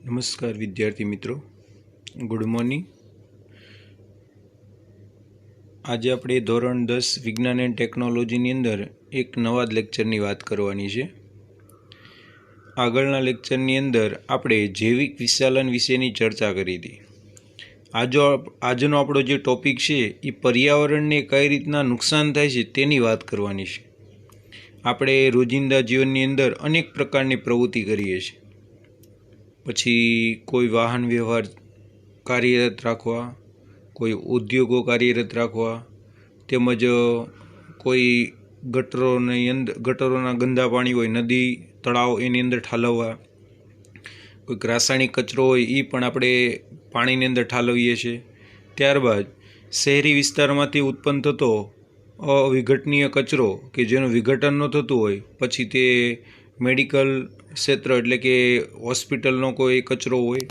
નમસ્કાર વિદ્યાર્થી મિત્રો, ગુડ મોર્નિંગ। આજે આપણે ધોરણ 10 વિજ્ઞાન એન્ડ ટેકનોલોજીની અંદર એક નવા લેક્ચરની વાત કરવાની છે। આગળના લેક્ચરની અંદર આપણે જૈવિક વિશાલન વિશેની ચર્ચા કરી હતી। આજનો આપણો જે ટોપિક છે એ પર્યાવરણને કઈ રીતના નુકસાન થાય છે તેની વાત કરવાની છે। આપણે રોજિંદા જીવનની અંદર અનેક પ્રકારની પ્રવૃત્તિ કરીએ છીએ, પછી કોઈ વાહન વ્યવહાર કાર્યરત રાખવા, કોઈ ઉદ્યોગો કાર્યરત રાખવા, તેમજ કોઈ ગટરોના ગંદા પાણી હોય, નદી તળાવ એની અંદર ઠાલવવા, કોઈક રાસાયણિક કચરો હોય એ પણ આપણે પાણીની અંદર ઠાલવીએ છીએ। ત્યારબાદ શહેરી વિસ્તારમાંથી ઉત્પન્ન થતો અવિઘટનીય કચરો કે જેનું વિઘટન ન થતું હોય, પછી તે મેડિકલ ક્ષેત્ર એટલે કે હોસ્પિટલનો કોઈ કચરો હોય,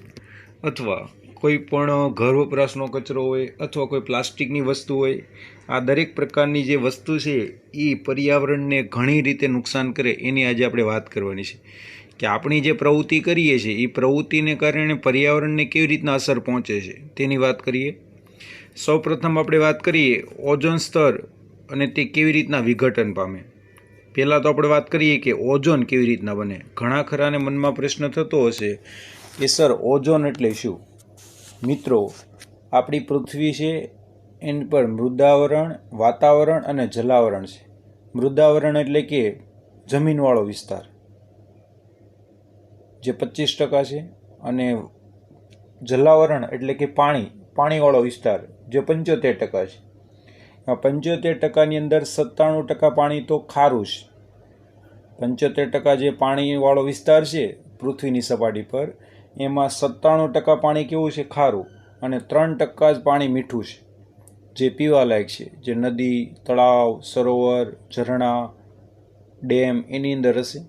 અથવા કોઈ પણ ઘર વપરાશનો કચરો હોય, અથવા કોઈ પ્લાસ્ટિકની વસ્તુ હોય, આ દરેક પ્રકારની જે વસ્તુ છે એ પર્યાવરણને ઘણી રીતે નુકસાન કરે એની આજે આપણે વાત કરવાની છે કે આપણી જે પ્રવૃત્તિ કરીએ છીએ એ પ્રવૃત્તિને કારણે પર્યાવરણને કેવી રીતના અસર પહોંચે છે તેની વાત કરીએ। સૌપ્રથમ આપણે વાત કરીએ ઓઝોન સ્તર અને તે કેવી રીતના વિઘટન પામે। પહેલાં તો આપણે વાત કરીએ કે ઓઝોન કેવી રીતના બને। ઘણા ખરાને મનમાં પ્રશ્ન થતો હશે કે સર ઓઝોન એટલે શું? મિત્રો, આપણી પૃથ્વી છે એની પર મૃદાવરણ, વાતાવરણ અને જલાવરણ છે। મૃદાવરણ એટલે કે જમીનવાળો વિસ્તાર જે 25% છે, અને જલાવરણ એટલે કે પાણીવાળો વિસ્તાર જે 75% છે। આ 75%ની અંદર 97% પાણી તો ખારું છે। 75% જે પાણીવાળો વિસ્તાર છે પૃથ્વીની સપાટી પર, એમાં 97% પાણી કેવું છે? ખારું, અને 3% જ પાણી મીઠું છે જે પીવાલાયક છે, જે નદી, તળાવ, સરોવર, ઝરણા, ડેમ એની અંદર હશે।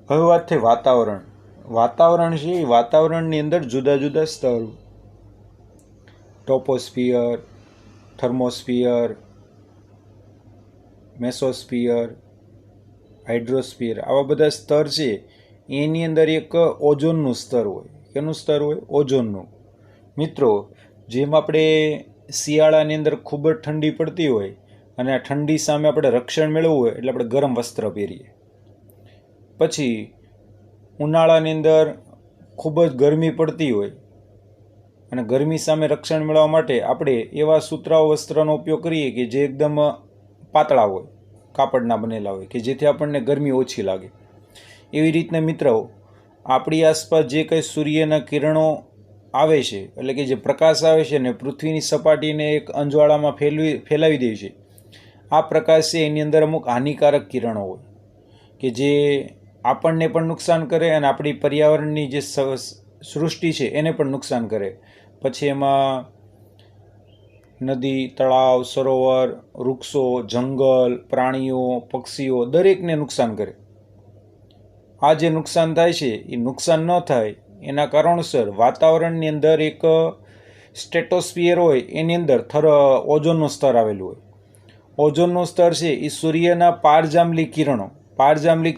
હવે વાત થઈ વાતાવરણ। વાતાવરણ છે એ વાતાવરણની અંદર જુદા જુદા સ્તર, ટોપોસ્ફિયર, થર્મોસ્ફિયર, મેસોસ્ફિયર, હાઇડ્રોસ્ફિયર, આવા બધા સ્તર છે। એની અંદર એક ઓઝોનનું સ્તર હોય। કેનું સ્તર હોય? ઓઝોનનું। મિત્રો, જેમ આપણે શિયાળાની અંદર ખૂબ જ ઠંડી પડતી હોય અને આ ઠંડી સામે આપણે રક્ષણ મેળવવું હોય એટલે આપણે ગરમ વસ્ત્ર પહેરીએ। પછી ઉનાળાની અંદર ખૂબ જ ગરમી પડતી હોય અને ગરમી સામે રક્ષણ મેળવવા માટે આપણે એવા સુતરાઉ વસ્ત્રનો ઉપયોગ કરીએ કે જે એકદમ પાતળા હોય, કાપડના બનેલા હોય, કે જેથી આપણને ગરમી ઓછી લાગે। એવી રીતના મિત્રો, આપણી આસપાસ જે કંઈ સૂર્યના કિરણો આવે છે, એટલે કે જે પ્રકાશ આવે છે ને પૃથ્વીની સપાટીને એક અંજવાળામાં ફેલાવી દે છે, આ પ્રકાશ છે એની અંદર અમુક હાનિકારક કિરણો હોય કે જે આપણને પણ નુકસાન કરે અને આપણી પર્યાવરણની જે સૃષ્ટિ છે એને પણ નુકસાન કરે। પછી એમાં નદી, તળાવ, સરોવર, વૃક્ષો, જંગલ, પ્રાણીઓ, પક્ષીઓ દરેકને નુકસાન કરે। આ જે નુકસાન થાય છે એ નુકસાન ન થાય એના કારણોસર વાતાવરણની અંદર એક સ્ટ્રેટોસ્ફિયર હોય, એની અંદર ઓઝોનનું સ્તર આવેલું હોય। ઓઝોનનું સ્તર છે એ સૂર્યના પારજાંબલી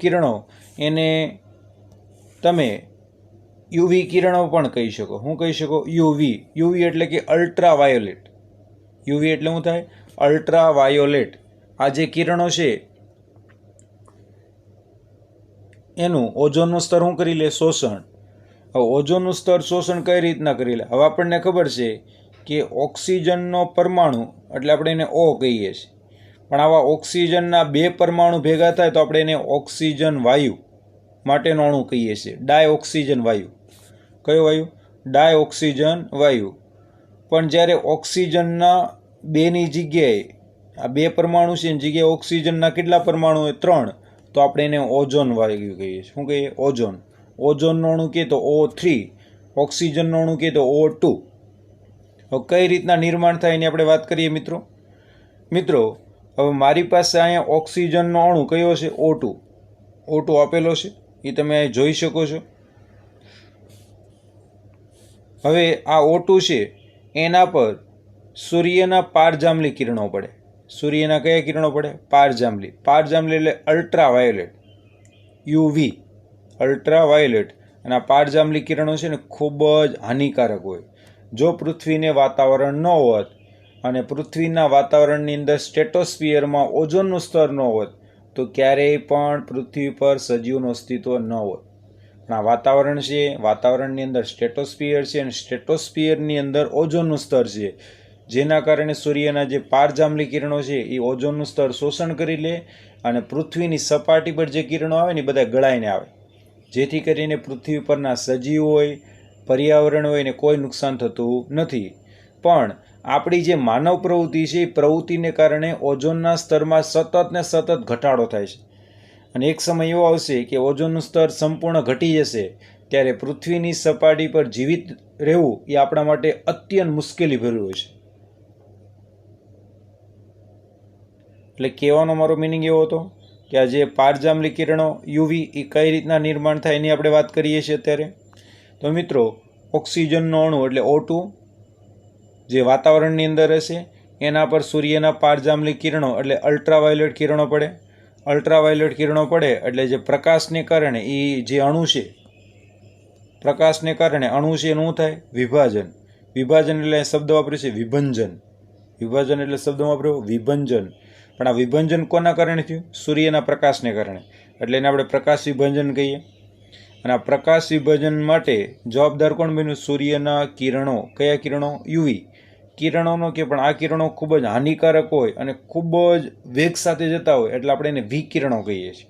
કિરણો એને તમે યુવી કિરણો પણ કહી શકો। શું કહી શકો? યુવી એટલે કે અલ્ટ્રાવાયોલેટ। યુવી એટલે શું થાય? અલ્ટ્રાવાયોલેટ। આ જે કિરણો છે એનું ઓઝોનનું સ્તર શું કરી લે? શોષણ। હવે ઓઝોનનું સ્તર શોષણ કઈ રીતના કરી લે? હવે આપણને ખબર છે કે ઓક્સિજનનો પરમાણુ એટલે આપણે એને O કહીએ છીએ, પણ આવા ઓક્સિજનના 2 પરમાણુ ભેગા થાય તો આપણે એને ઓક્સિજન વાયુ માટેનો અણુ કહીએ છીએ, ડાયઓક્સિજન વાયુ। કયો વાયુ? ડાયઓક્સિજન વાયુ। પણ જ્યારે ઓક્સિજનના 2ની જગ્યાએ આ 2 પરમાણુ છે એની જગ્યાએ ઓક્સિજનના કેટલા પરમાણુ હોય? 3, તો આપણે એને ઓઝોન વાયુ કહીએ છીએ। શું કહીએ? ઓઝોન। ઓઝોનનો અણુ કહીએ તો O3, ઓક્સિજનનો અણુ કહીએ તો O2। હવે કઈ રીતના નિર્માણ થાય એની આપણે વાત કરીએ મિત્રો। હવે મારી પાસે અહીંયા ઓક્સિજનનો અણુ કયો છે? O2 આપેલો છે, એ તમે જોઈ શકો છો। હવે આ O2 છે એના પર સૂર્યના પારજાંબલી કિરણો પડે। સૂર્યના કયા કિરણો પડે? પારજાંબલી એટલે અલ્ટ્રાવાયોલેટ, યુવી, અલ્ટ્રાવાયોલેટ। અને આ પારજાંબલી કિરણો છે ને ખૂબ જ હાનિકારક હોય. જો પૃથ્વીને વાતાવરણ ન હોત અને પૃથ્વીના વાતાવરણની અંદર સ્ટ્રેટોસ્ફિયરમાં ઓઝોનનું સ્તર ન હોત તો ક્યારેય પણ પૃથ્વી પર સજીવનું અસ્તિત્વ ન હોત. પણ આ વાતાવરણ છે, વાતાવરણની અંદર સ્ટ્રેટોસ્ફિયર છે અને સ્ટ્રેટોસ્ફિયરની અંદર ઓઝોનનું સ્તર છે, જેના કારણે સૂર્યના જે પારજાંબલી કિરણો છે એ ઓઝોનનું સ્તર શોષણ કરી લે અને પૃથ્વીની સપાટી પર જે કિરણો આવે ને એ બધા ગળાઈને આવે, જેથી કરીને પૃથ્વી પરના સજીવ હોય, પર્યાવરણ હોય એને કોઈ નુકસાન થતું નથી. પણ આપણી જે માનવ પ્રવૃત્તિ છે એ પ્રવૃત્તિને કારણે ઓઝોનના સ્તરમાં સતત ને સતત ઘટાડો થાય છે. અને એક સમય એવો આવશે કે ઓઝોનનું સ્તર સંપૂર્ણ ઘટી જશે, ત્યારે પૃથ્વીની સપાટી પર જીવિત રહેવું એ આપણા માટે અત્યંત મુશ્કેલી ભર્યું હોય છે. એટલે કહેવાનો મારો મિનિંગ એવો હતો કે આ જે પારજાંબલી કિરણો યુવી એ કઈ રીતના નિર્માણ થાય એની આપણે વાત કરીએ છીએ અત્યારે. તો મિત્રો, ઓક્સિજનનો અણુ એટલે O2 જે વાતાવરણની અંદર હશે એના પર સૂર્યના પારજાંબલી કિરણો એટલે અલ્ટ્રાવાયોલેટ કિરણો પડે. અલ્ટ્રાવાયોલેટ કિરણો પડે એટલે જે પ્રકાશને કારણે એ જે અણુ છે, પ્રકાશને કારણે અણુ છે એનું થાય વિભાજન. વિભાજન એટલે શબ્દ વાપર્યો છે વિભંજન. વિભાજન એટલે શબ્દ વાપર્યો વિભંજન. પણ આ વિભંજન કોના કારણે થયું? સૂર્યના પ્રકાશને કારણે. એટલે એને આપણે પ્રકાશ વિભંજન કહીએ. અને આ પ્રકાશ વિભજન માટે જવાબદાર કોણ બન્યું? સૂર્યના કિરણો. કયા કિરણો? યુવી કિરણોનો. કે પણ આ કિરણો ખૂબ જ હાનિકારક હોય અને ખૂબ જ વેગ સાથે જતા હોય એટલે આપણે એને વિકિરણો કહીએ છીએ.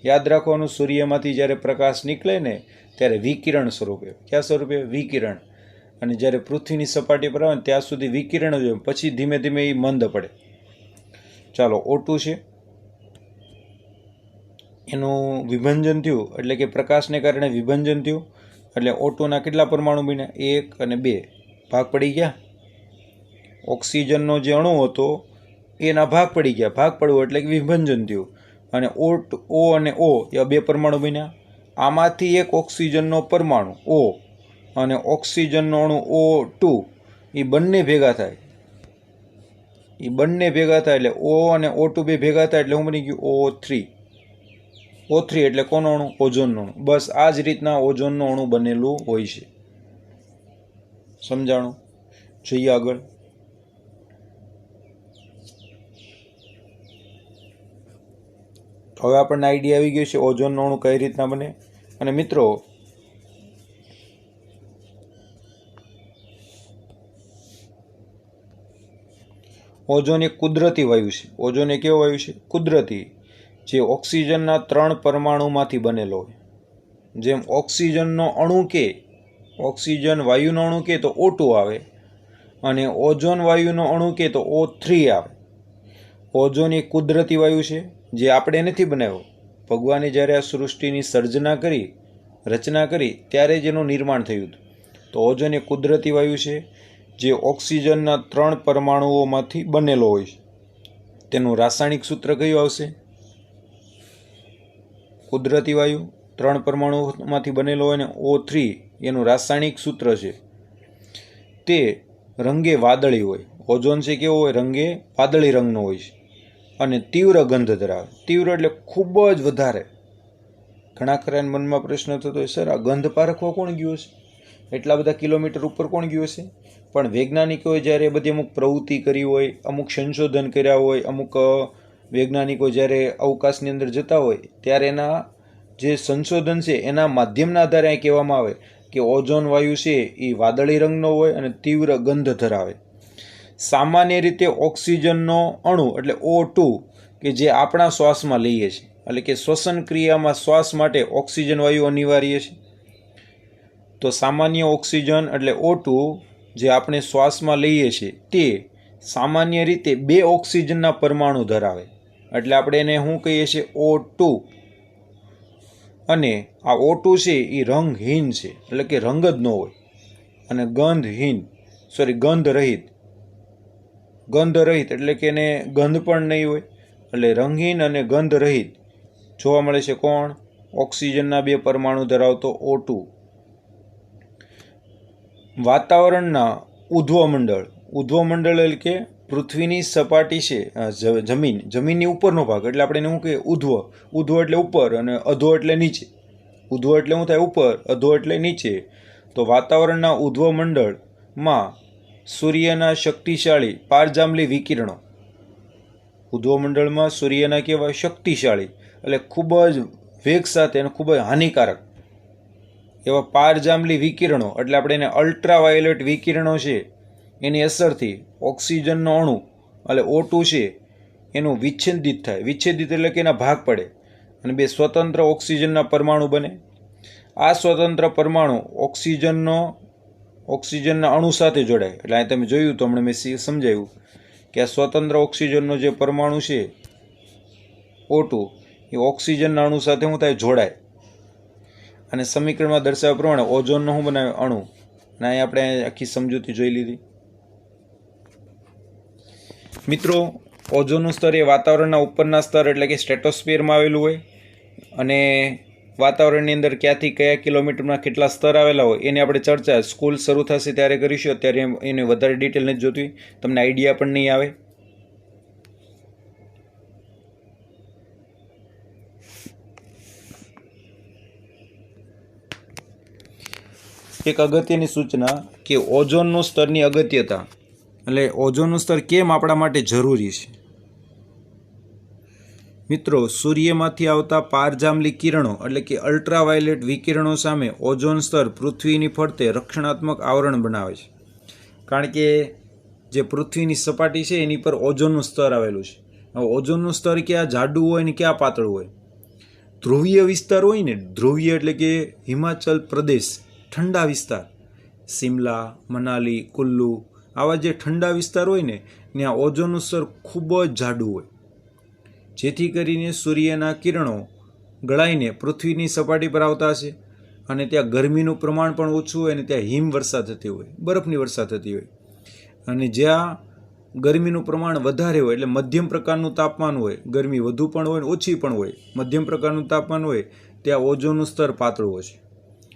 યાદ રાખવાનું, સૂર્યમાંથી જ્યારે પ્રકાશ નીકળે ને ત્યારે વિકિરણ સ્વરૂપે. કયા સ્વરૂપે? વિકિરણ. અને જ્યારે પૃથ્વીની સપાટી પર આવે ત્યાં સુધી વિકિરણ જ હોય, પછી ધીમે ધીમે એ મંદ પડે. ચાલો, O2 છે એનું વિભંજન થયું એટલે કે પ્રકાશને કારણે વિભંજન થયું એટલે O2ના કેટલા પરમાણુ બન્યા? 1 અને 2 ભાગ પડી ગયા. ઓક્સિજનનો જે અણુ હતો એના ભાગ પડી ગયા. ભાગ પડવું એટલે કે વિભંજન થયું. અને O અને O એ 2 પરમાણુ બન્યા. આમાંથી એક ઓક્સિજનનો પરમાણુ O અને ઓક્સિજનનો અણુ O2 એ બંને ભેગા થાય. એ બંને ભેગા થાય એટલે O અને O2 બે ભેગા થાય એટલે શું બની ગયું? O3. O3 એટલે કોનો અણુ? ઓઝોનનો અણુ. બસ આ જ રીતના ઓઝોનનો અણુ બનેલું હોય છે. સમજાણું? જોઈએ આગળ. હવે આપણને આઈડિયા આવી ગયો છે ઓઝોનનો અણુ કઈ રીતના બને. અને મિત્રો, ઓઝોન એક કુદરતી વાયુ છે. ઓઝોન એક કેવો વાયુ છે? કુદરતી, જે ઓક્સિજનના 3 પરમાણુમાંથી બનેલો હોય. જેમ ઓક્સિજનનો અણુ કે, ઓક્સિજન વાયુનો અણુ કે તો O2 આવે અને ઓઝોન વાયુનો અણુ કે તો O3 આવે. ઓઝોન એક કુદરતી વાયુ છે જે આપણે નથી બનાવ્યો. ભગવાને જ્યારે આ સૃષ્ટિની સર્જના કરી, રચના કરી ત્યારે જ એનું નિર્માણ થયું હતું. તો ઓઝોન એક કુદરતી વાયુ છે જે ઓક્સિજનના 3 પરમાણુઓમાંથી બનેલો હોય છે. તેનું રાસાયણિક સૂત્ર કયું આવશે? કુદરતી વાયુ 3 પરમાણુઓમાંથી બનેલો હોય ને O3 એનું રાસાયણિક સૂત્ર છે. તે રંગે વાદળી હોય. ઓઝોન છે કેવો હોય? રંગે વાદળી રંગનો હોય છે અને તીવ્ર ગંધ ધરાવે. તીવ્ર એટલે ખૂબ જ વધારે. ઘણા ખરા મનમાં પ્રશ્ન થતો હોય, સર આ ગંધ પારખવા કોણ ગયું છે? એટલા બધા કિલોમીટર ઉપર કોણ ગયું છે? પણ વૈજ્ઞાનિકોએ જ્યારે બધી અમુક પ્રવૃત્તિ કરી હોય, અમુક સંશોધન કર્યા હોય, અમુક વૈજ્ઞાનિકો જ્યારે અવકાશની અંદર જતા હોય ત્યારે એના જે સંશોધન છે એના માધ્યમના આધારે અહીં કહેવામાં આવે કે ઓઝોન વાયુ છે એ વાદળી રંગનો હોય અને તીવ્ર ગંધ ધરાવે. સામાન્ય રીતે ઓક્સિજનનો અણુ એટલે O2 કે જે આપણા શ્વાસમાં લઈએ છીએ, એટલે કે શ્વસન ક્રિયામાં શ્વાસ માટે ઓક્સિજન વાયુ અનિવાર્ય છે. તો સામાન્ય ઓક્સિજન એટલે O2 જે આપણે શ્વાસમાં લઈએ છીએ તે સામાન્ય રીતે 2 ઓક્સિજનના પરમાણુ ધરાવે. એટલે આપણે એને શું કહીએ છીએ? O2. અને આ O2 છે એ રંગહીન છે, એટલે કે રંગ જ ન હોય. અને ગંધ રહિત. ગંધ રહિત એટલે કે એને ગંધ પણ નહીં હોય. એટલે રંગહીન અને ગંધ રહિત જોવા મળે છે. કોણ? ઓક્સિજનના 2 પરમાણુ ધરાવતો O2. વાતાવરણના ઉધ્વમંડળ એટલે કે પૃથ્વીની સપાટી છે, જમીનની ઉપરનો ભાગ એટલે આપણે એને શું કહીએ? ઉધ્વ એટલે ઉપર અને અધો એટલે નીચે. ઉધ્વ એટલે શું થાય? ઉપર, અધો એટલે નીચે. તો વાતાવરણના ઉધ્વ મંડળમાં સૂર્યના શક્તિશાળી પારજાંબલી વિકિરણો, ઉધ્વ મંડળમાં સૂર્યના કેવા શક્તિશાળી એટલે ખૂબ જ વેગ સાથે અને ખૂબ જ હાનિકારક એવા પારજાંબલી વિકિરણો એટલે આપણે એને અલ્ટ્રાવાયોલેટ વિકિરણો છે એની અસરથી ઓક્સિજનનો અણુ એટલે O2 છે એનું વિચ્છેદિત થાય. વિચ્છેદિત એટલે કે એના ભાગ પડે અને બે સ્વતંત્ર ઓક્સિજનના પરમાણુ બને. આ સ્વતંત્ર પરમાણુ ઓક્સિજનના અણુ સાથે જોડાય. એટલે અહીં તમે જોયું તો હમણાં મેં સમજાવ્યું કે આ સ્વતંત્ર ઓક્સિજનનો જે પરમાણુ છે O2 એ ઓક્સિજનના અણુ સાથે શું થાય? જોડાય. અને સમીકરણમાં દર્શાવ્યા પ્રમાણે ઓઝોનનો શું બનાવે? અણુ. અને અહીં આપણે આખી સમજૂતી જોઈ લીધી. મિત્રો, ઓઝોનનું સ્તર એ વાતાવરણના ઉપરના સ્તર એટલે કે સ્ટ્રેટોસ્ફિયરમાં આવેલું હોય અને વાતાવરણની અંદર ક્યાંથી કયા કિલોમીટરમાં કેટલા સ્તર આવેલા હોય એની આપણે ચર્ચા સ્કૂલ શરૂ થશે ત્યારે કરીશું. અત્યારે એને વધારે ડિટેલ નથી જોતી, તમને આઈડિયા પણ નહીં આવે. એક અગત્યની સૂચના કે ઓઝોનનું સ્તરની અગત્યતા એટલે ઓઝોનનું સ્તર કેમ આપણા માટે જરૂરી છે. મિત્રો, સૂર્યમાંથી આવતા પારજાંબલી કિરણો એટલે કે અલ્ટ્રાવાયોલેટ વિકિરણો સામે ઓઝોન સ્તર પૃથ્વીની ફરતે રક્ષણાત્મક આવરણ બનાવે છે. કારણ કે જે પૃથ્વીની સપાટી છે એની પર ઓઝોનનું સ્તર આવેલું છે. હવે ઓઝોનનું સ્તર ક્યાં જાડું હોય ને ક્યાં પાતળું હોય? ધ્રુવીય વિસ્તાર હોય ને, ધ્રુવીય એટલે કે હિમાચલ પ્રદેશ ઠંડા વિસ્તાર, સિમલા, મનાલી, કુલ્લુ આવા જે ઠંડા વિસ્તાર હોય ને ત્યાં ઓઝોનનું સ્તર ખૂબ જ જાડું હોય, જેથી કરીને સૂર્યના કિરણો ગળાઈને પૃથ્વીની સપાટી પર આવતા હશે અને ત્યાં ગરમીનું પ્રમાણ પણ ઓછું હોય અને ત્યાં હિમવર્ષા થતી હોય, બરફની વર્ષા થતી હોય. અને જ્યાં ગરમીનું પ્રમાણ વધારે હોય એટલે મધ્યમ પ્રકારનું તાપમાન હોય, ગરમી વધુ પણ હોય ઓછી પણ હોય, મધ્યમ પ્રકારનું તાપમાન હોય, ત્યાં ઓઝોનનું સ્તર પાતળું હોય છે.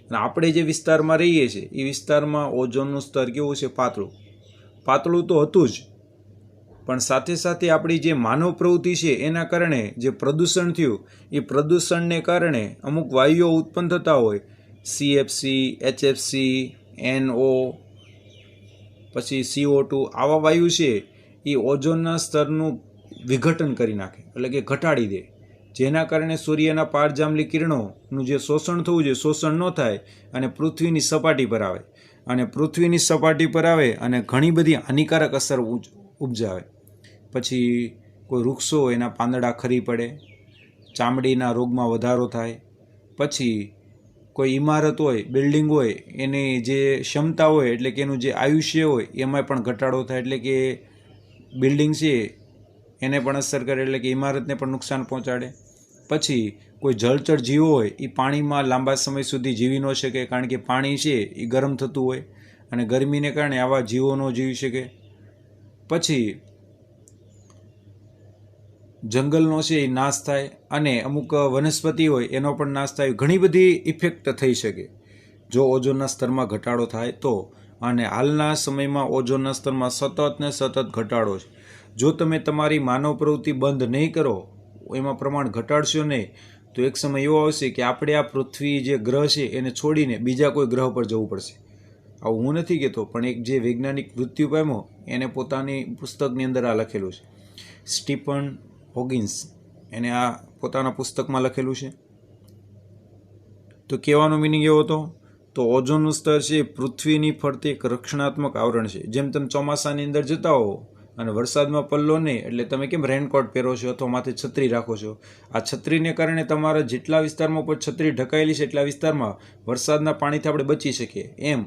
અને આપણે જે વિસ્તારમાં રહીએ છીએ એ વિસ્તારમાં ઓઝોનનું સ્તર કેવું છે? પાતળું. પાતળું તો હતું જ, પણ સાથે સાથે આપણી જે માનવ પ્રવૃત્તિ છે એના કારણે જે પ્રદૂષણ થયું એ પ્રદૂષણને કારણે અમુક વાયુઓ ઉત્પન્ન થતા હોય, CFC, HFC, NO, પછી CO2 આવા વાયુ છે એ ઓઝોનના સ્તરનું વિઘટન કરી નાખે એટલે કે ઘટાડી દે, જેના કારણે સૂર્યના પારજાંબલી કિરણોનું જે શોષણ થવું જોઈએ શોષણ ન થાય અને પૃથ્વીની સપાટી પર આવે. અને પૃથ્વીની સપાટી પર આવે અને ઘણી બધી હાનિકારક અસર ઉપજાવે. પછી કોઈ વૃક્ષો એના પાંદડા ખરી પડે, ચામડીના રોગમાં વધારો થાય. પછી કોઈ ઇમારત હોય, બિલ્ડિંગ હોય, એની જે ક્ષમતા હોય એટલે કે એનું જે આયુષ્ય હોય એમાં પણ ઘટાડો થાય. એટલે કે બિલ્ડિંગ છે એને પણ અસર કરે એટલે કે ઇમારતને પણ નુકસાન પહોંચાડે. પછી કોઈ જળચર જીવો હોય એ પાણીમાં લાંબા સમય સુધી જીવી ન શકે, કારણ કે પાણી છે એ ગરમ થતું હોય અને ગરમીને કારણે આવા જીવો ન જીવી શકે. પછી જંગલનો છે એ નાશ થાય અને અમુક વનસ્પતિ હોય એનો પણ નાશ થાય. ઘણી બધી ઇફેક્ટ થઈ શકે જો ઓઝોનના સ્તરમાં ઘટાડો થાય તો. અને હાલના સમયમાં ઓઝોનના સ્તરમાં સતત ને સતત ઘટાડો છે. જો તમે તમારી માનવ પ્રવૃત્તિ બંધ નહીં કરો, એમાં પ્રમાણ ઘટાડશો નહીં, તો એક સમય એવો આવશે કે આપણે આ પૃથ્વી જે ગ્રહ છે એને છોડીને બીજા કોઈ ગ્રહ પર જવું પડશે. આવું હું નથી કહેતો, પણ એક જે વૈજ્ઞાનિક મૃત્યુ પામ્યો એને પોતાની પુસ્તકની અંદર આ લખેલું છે. સ્ટીફન હોકિન્સ એને આ પોતાના પુસ્તકમાં લખેલું છે. તો કહેવાનો મિનિંગ એવો હતો તો ઓઝોનનું સ્તર છે પૃથ્વીની ફરતે એક રક્ષણાત્મક આવરણ છે. જેમ તમે ચોમાસાની અંદર જતા હો અને વરસાદમાં પલ્લો નહીં એટલે તમે કેમ રેનકોટ પહેરો છો અથવા માથે છત્રી રાખો છો, આ છત્રીને કારણે તમારા જેટલા વિસ્તારમાં પર છત્રી ઢકાયેલી છે એટલા વિસ્તારમાં વરસાદના પાણીથી આપણે બચી શકીએ. એમ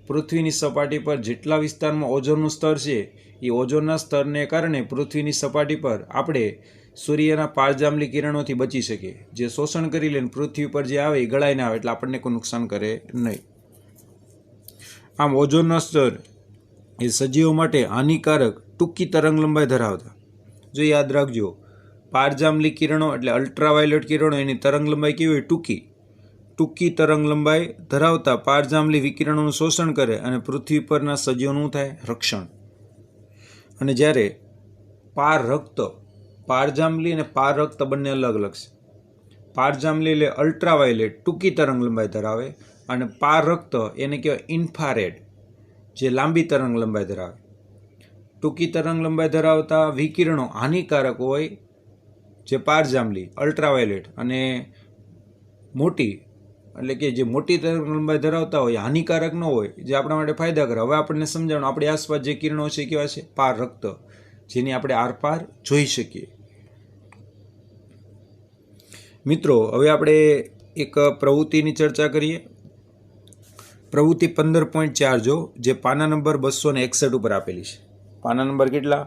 પૃથ્વીની સપાટી પર જેટલા વિસ્તારમાં ઓઝોનનું સ્તર છે એ ઓઝોનના સ્તરને કારણે પૃથ્વીની સપાટી પર આપણે સૂર્યના પારજાંબલી કિરણોથી બચી શકીએ, જે શોષણ કરી લે પૃથ્વી પર જે આવે એ ગળાઈ ના આવે એટલે આપણને કોઈ નુકસાન કરે નહીં. આમ ઓઝોનના સ્તર એ સજીવો માટે હાનિકારક ટૂંકી તરંગ લંબાઈ ધરાવતા, જો યાદ રાખજો, પારજાંબલી કિરણો એટલે અલ્ટ્રાવાયોલેટ કિરણો એની તરંગ લંબાઈ કેવી હોય? ટૂંકી તરંગ લંબાઈ ધરાવતા પારજાંબલી વિકિરણોનું શોષણ કરે અને પૃથ્વી પરના સજીવોનું થાય રક્ષણ. અને જ્યારે પારજાંબલી અને પારરક્ત બંને અલગ અલગ છે. પારજાંબલી એટલે અલ્ટ્રાવાયોલેટ ટૂંકી તરંગ લંબાઈ ધરાવે, અને પારરક્ત એને કહેવાય ઇન્ફ્રારેડ જે લાંબી તરંગ લંબાઈ ધરાવે. ટૂંકી તરંગ લંબાઈ ધરાવતા વિકિરણો હાનિકારક હોય જે પારજાંબલી અલ્ટ્રાવાયોલેટ, અને મોટી એટલે કે જે મોટી તરંગ લંબાઈ ધરાવતા હોય હાનિકારક ન હોય, જે આપણા માટે ફાયદાકારક. હવે આપણને સમજાવવાનું આપણી આસપાસ જે કિરણો છે કેવા છે? પારરક્ત, જેની આપણે આરપાર જોઈ શકીએ. મિત્રો, હવે આપણે એક પ્રવૃત્તિની ચર્ચા કરીએ. પ્રવૃત્તિ 15.4 જો, જે પાના નંબર 261 ઉપર આપેલી છે. પાના નંબર કેટલા?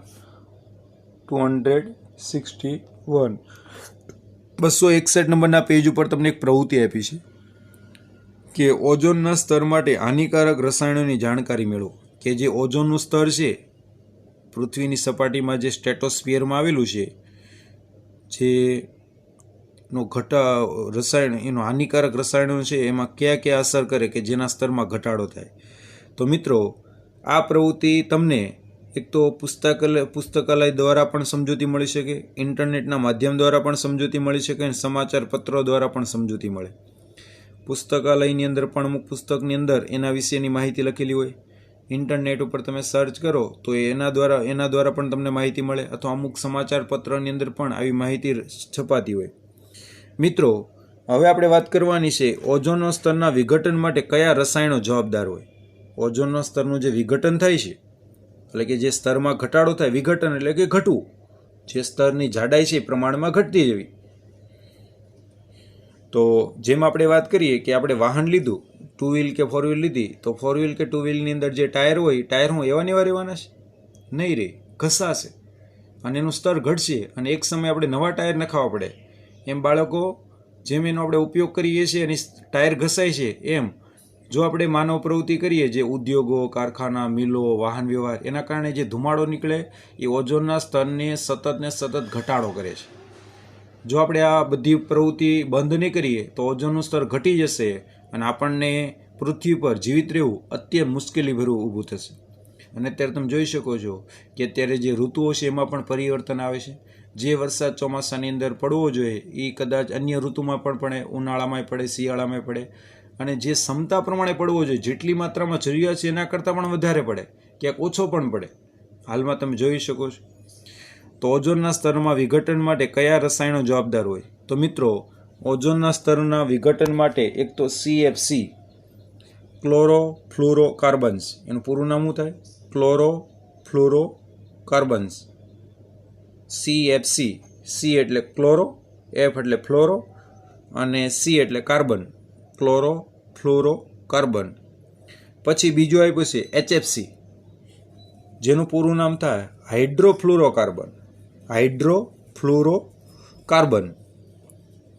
261. 261 નંબરના પેજ ઉપર તમને એક પ્રવૃત્તિ આપી છે કે ઓઝોનના સ્તર માટે હાનિકારક રસાયણોની જાણકારી મેળવો. કે જે ઓઝોનનું સ્તર છે પૃથ્વીની સપાટીમાં, જે સ્ટ્રેટોસ્ફિયરમાં આવેલું છે, જેનો રસાયણ એનો હાનિકારક રસાયણો છે એમાં કયા કયા અસર કરે કે જેના સ્તરમાં ઘટાડો થાય. તો મિત્રો, આ પ્રવૃત્તિ તમને એક તો પુસ્તકાલય દ્વારા પણ સમજૂતી મળી શકે, ઇન્ટરનેટના માધ્યમ દ્વારા પણ સમજૂતી મળી શકે, અને સમાચાર પત્રો દ્વારા પણ સમજૂતી મળે. પુસ્તકાલયની અંદર પણ અમુક પુસ્તકની અંદર એના વિશેની માહિતી લખેલી હોય. ઇન્ટરનેટ ઉપર તમે સર્ચ કરો તો એના દ્વારા પણ તમને માહિતી મળે, અથવા અમુક સમાચાર પત્રની અંદર પણ આવી માહિતી છપાતી હોય. મિત્રો, હવે આપણે વાત કરવાની છે ઓઝોનના સ્તરના વિઘટન માટે કયા રસાયણો જવાબદાર હોય. ઓઝોનના સ્તરનું જે વિઘટન થાય છે, એટલે કે જે સ્તરમાં ઘટાડો થાય, વિઘટન એટલે કે ઘટવું, જે સ્તરની જાડાઈ છે પ્રમાણમાં ઘટતી જવી. તો જેમ આપણે વાત કરીએ કે આપણે વાહન લીધું, 2 વ્હીલ કે 4 વ્હીલ લીધી, તો 4 વ્હીલ કે 2 વ્હીલની અંદર જે ટાયર હોય, ટાયર હું એવા ને એવા રહેવાના છે? નહીં રહે, ઘસાશે અને એનું સ્તર ઘટશે, અને એક સમયે આપણે નવા ટાયર નખાવવા પડે. એમ બાળકો, જેમ એનો આપણે ઉપયોગ કરીએ છીએ અને ટાયર ઘસાય છે, એમ જો આપણે માનવ પ્રવૃત્તિ કરીએ, જે ઉદ્યોગો, કારખાના, મિલો, વાહન વ્યવહાર, એના કારણે જે ધુમાડો નીકળે એ ઓઝોનના સ્તરને સતત ઘટાડો કરે છે. જો આપણે આ બધી પ્રવૃત્તિ બંધ નહીં કરીએ તો ઓઝોનનું સ્તર ઘટી જશે, અને આપણને પૃથ્વી પર જીવિત રહેવું અત્યંત મુશ્કેલીભર્યું ઊભું થશે. અને અત્યારે તમે જોઈ શકો છો કે અત્યારે જે ઋતુઓ છે એમાં પણ પરિવર્તન આવે છે. જે વરસાદ ચોમાસાની અંદર પડવો જોઈએ એ કદાચ અન્ય ઋતુમાં પણ પડે, ઉનાળામાં પડે, શિયાળામાં પડે, અને જે ક્ષમતા પ્રમાણે પડવો જોઈએ, જેટલી માત્રામાં જરૂરિયાત છે એના કરતાં પણ વધારે પડે, ક્યાંક ઓછો પણ પડે. હાલમાં તમે જોઈ શકો છો. તો ઓઝોનના સ્તરમાં વિઘટન માટે કયા રસાયણો જવાબદાર હોય? તો મિત્રો, ઓઝોનના સ્તરના વિઘટન માટે એક તો CFC, ક્લોરોફ્લુરોકાર્બન્સ, એનું પૂરું નામ શું થાય? ક્લોરોફ્લુરોકાર્બન્સ. CFC, C એટલે ક્લોરો, F એટલે ફ્લોરો, અને C એટલે કાર્બન, ક્લોરોફ્લુરોકાર્બન. પછી બીજું આપ્યું છે HFC, જેનું પૂરું નામ થાય હાઇડ્રોફ્લુરોકાર્બન, હાઇડ્રોફ્લુરોકાર્બન,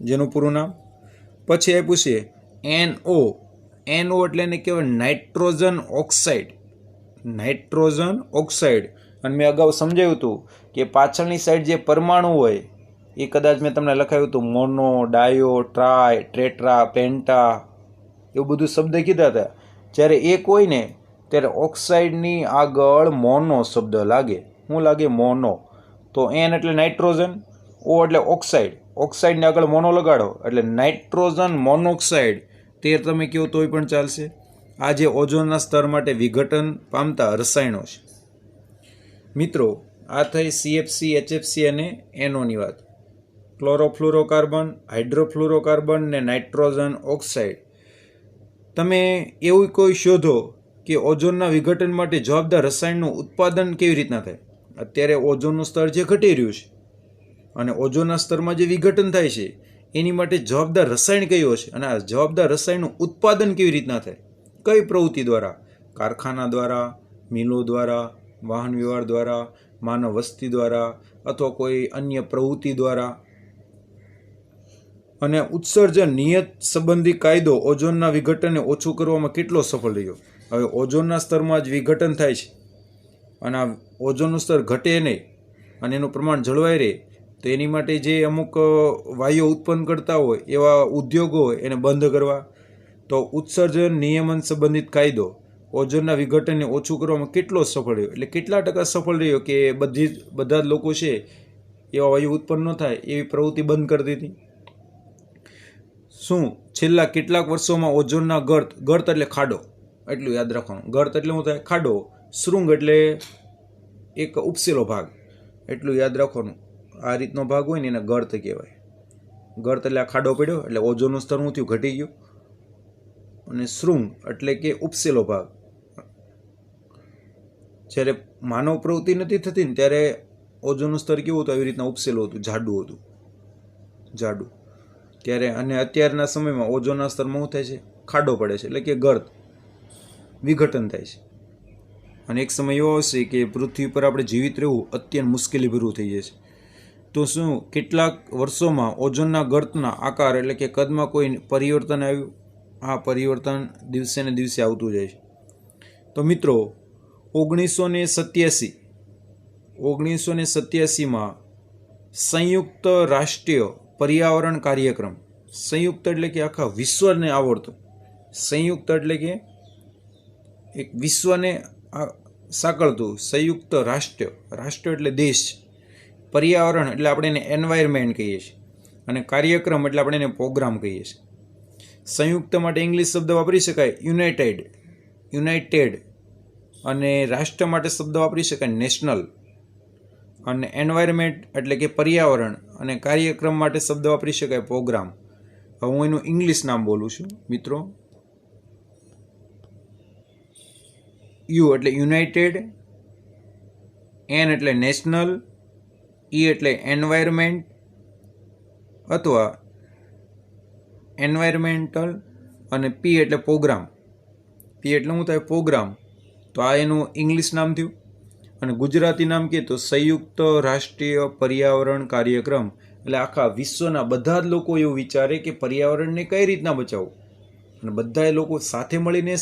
જેનું પૂરું નામ. પછી આપ્યું છે NO, NO એટલે એને કહેવાય નાઇટ્રોજન ઓક્સાઇડ, નાઇટ્રોજન ઓક્સાઇડ. અને મેં અગાઉ સમજાવ્યું હતું કે પાછળની સાઈડ જે પરમાણુ હોય એ કદાચ મેં તમને લખાવ્યું હતું, મોનો, ડાયો, ટ્રાય, ટ્રેટ્રા, પેન્ટા, એવું બધું શબ્દ કીધા હતા. જ્યારે એક હોય ને ત્યારે ઓક્સાઇડની આગળ મોનો શબ્દ લાગે. શું લાગે? મોનો. તો N એટલે નાઇટ્રોજન, O એટલે ઓક્સાઇડ, ઓક્સાઇડને આગળ મોનો લગાડો એટલે નાઇટ્રોજન મોનોક્સાઇડ, તે તમે કહો તોય પણ ચાલશે. આ જે ઓઝોનના સ્તર માટે વિઘટન પામતા રસાયણો છે. મિત્રો, આ થઈ CFC, HFC અને NOની વાત. ક્લોરોફ્લુરોકાર્બન, હાઇડ્રોફ્લુરોકાર્બન ને નાઇટ્રોજન ઓક્સાઇડ. તમે એવું કોઈ શોધો કે ઓઝોનના વિઘટન માટે જવાબદાર રસાયણનું ઉત્પાદન કેવી રીતના થાય. અત્યારે ઓઝોનનું સ્તર જે ઘટી રહ્યું છે અને ઓઝોનના સ્તરમાં જે વિઘટન થાય છે એની માટે જવાબદાર રસાયણ કયો છે, અને આ જવાબદાર રસાયણનું ઉત્પાદન કેવી રીતના થાય, કઈ પ્રવૃત્તિ દ્વારા? કારખાના દ્વારા, મિલો દ્વારા, વાહન વ્યવહાર દ્વારા, માનવ વસ્તી દ્વારા, અથવા કોઈ અન્ય પ્રવૃત્તિ દ્વારા. અને ઉત્સર્જન નિયત સંબંધી કાયદો ઓઝોનના વિઘટનને ઓછું કરવામાં કેટલો સફળ રહ્યો? હવે ઓઝોનના સ્તરમાં જ વિઘટન થાય છે અને આ ઓઝોનનું સ્તર ઘટે નહીં અને એનું પ્રમાણ જળવાઈ રહે, તો એની માટે જે અમુક વાયુઓ ઉત્પન્ન કરતા હોય એવા ઉદ્યોગો હોય એને બંધ કરવા. તો ઉત્સર્જન નિયમન સંબંધિત કાયદો ઓઝોનના વિઘટનને ઓછું કરવામાં કેટલો સફળ રહ્યો, એટલે કેટલા ટકા સફળ રહ્યો કે બધા જ લોકો છે એવા વાયુ ઉત્પન્ન ન થાય એવી પ્રવૃત્તિ બંધ કરી દીધી. શું છેલ્લા કેટલાક વર્ષોમાં ઓઝોનના ગર્ત એટલે ખાડો, એટલું યાદ રાખવાનું. ગર્ત એટલે શું થાય? ખાડો. શૃંગ એટલે એક ઉપસેલો ભાગ, એટલું યાદ રાખવાનું. આ રીતનો ભાગ હોય ને એને ગર્ત કહેવાય. ગર્ત એટલે આ ખાડો પડ્યો એટલે ઓઝોનનું સ્તર શું થયું? ઘટી ગયું. અને શૃંગ એટલે કે ઉપસેલો ભાગ. જ્યારે માનવ પ્રવૃત્તિ નથી થતી ને ત્યારે ઓઝોનનું સ્તર કેવું હતું? આવી રીતના ઉપસેલું હતું, જાડું હતું, જાડું. ત્યારે અને અત્યારના સમયમાં ઓઝોનના સ્તરમાં શું થાય છે? ખાડો પડે છે, એટલે કે ગર્ત, વિઘટન થાય છે. અને એક સમય એવો આવશે કે પૃથ્વી પર આપણે જીવિત રહેવું અત્યંત મુશ્કેલીભર્યું થઈ જશે. તો શું કેટલાક વર્ષોમાં ઓઝોનના ગર્તના આકાર એટલે કે કદમાં કોઈ પરિવર્તન આવ્યું? આ પરિવર્તન દિવસે ને દિવસે આવતું જાય છે. તો મિત્રો 1987માં સંયુક્ત રાષ્ટ્રીય પર્યાવરણ કાર્યક્રમ, સંયુક્ત એટલે કે આખા વિશ્વને આવડતો, સંયુક્ત એટલે કે એક વિશ્વને સાંકળતું, સંયુક્ત રાષ્ટ્ર એટલે દેશ, પર્યાવરણ એટલે આપણે એને એન્વાયરમેન્ટ કહીએ છીએ, અને કાર્યક્રમ એટલે આપણે એને પ્રોગ્રામ કહીએ છીએ. સંયુક્ત માટે ઇંગ્લિશ શબ્દ વાપરી શકાય યુનાઇટેડ, અને રાષ્ટ્ર માટે શબ્દ વાપરી શકાય નેશનલ, અને એન્વાયરમેન્ટ એટલે કે પર્યાવરણ અને કાર્યક્રમ માટે શબ્દ વાપરી શકાય પ્રોગ્રામ. હવે હું એનું ઇંગ્લિશ નામ બોલું છું મિત્રો. યુ એટલે યુનાઇટેડ, એન એટલે નેશનલ, ઈ એટલે એન્વાયરમેન્ટ અથવા એન્વાયરમેન્ટલ, અને પી એટલે પ્રોગ્રામ. પી એટલે શું થાય? પ્રોગ્રામ. તો આ એનું ઇંગ્લિશ નામ થયું. અને ગુજરાતી નામ કહે તો સંયુક્ત રાષ્ટ્રીય પર્યાવરણ કાર્યક્રમ. એટલે આખા વિશ્વના બધા જ લોકો એવું વિચારે કે પર્યાવરણને કઈ રીતના બચાવવું, અને બધા લોકો સાથે મળીને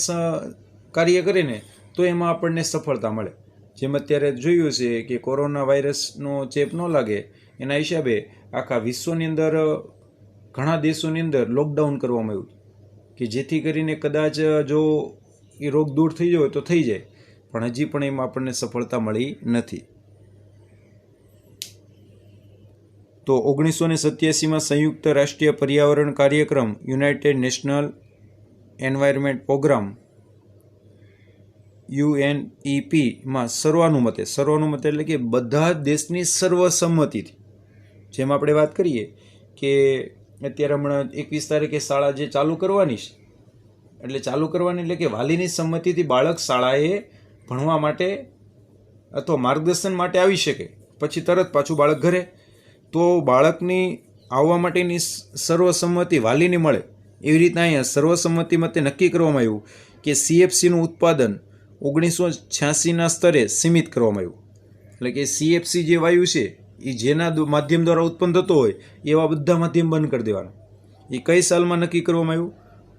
કાર્ય કરે ને તો એમાં આપણને સફળતા મળે. જેમ અત્યારે જોયું છે કે કોરોના વાયરસનો ચેપ ન લાગે એના હિસાબે આખા વિશ્વની અંદર ઘણા દેશોની અંદર લોકડાઉન કરવામાં આવ્યું કે જેથી કરીને કદાચ જો એ રોગ દૂર થઈ જાય તો થઈ જાય, પણ હજી પણ એમાં આપણને સફળતા મળી નથી. તો 1987માં સંયુક્ત રાષ્ટ્રીય પર્યાવરણ કાર્યક્રમ united national environment programme UNEP સર્વાનુમતે એટલે કે બધા દેશની સર્વસંમતિથી, જેમ આપણે વાત કરીએ કે અત્યારે હમણાં 21 તારીખે શાળા જે ચાલુ કરવાની છે, એટલે કે વાલીની સંમતિથી બાળક શાળાએ ભણવા માટે અથવા માર્ગદર્શન માટે આવી શકે, પછી તરત પાછું બાળક ઘરે. તો બાળકની આવવા માટેની સર્વસંમતિ વાલીની મળે. એવી રીતના અહીંયા સર્વસંમતિ મતે નક્કી કરવામાં આવ્યું કે CFCનું ઉત્પાદન 1986ના સ્તરે સીમિત કરવામાં આવ્યું. એટલે કે CFC જે વાયુ છે એ જેના માધ્યમ દ્વારા ઉત્પન્ન થતો હોય એવા બધા માધ્યમ બંધ કરી દેવાના. એ કઈ સાલમાં નક્કી કરવામાં આવ્યું?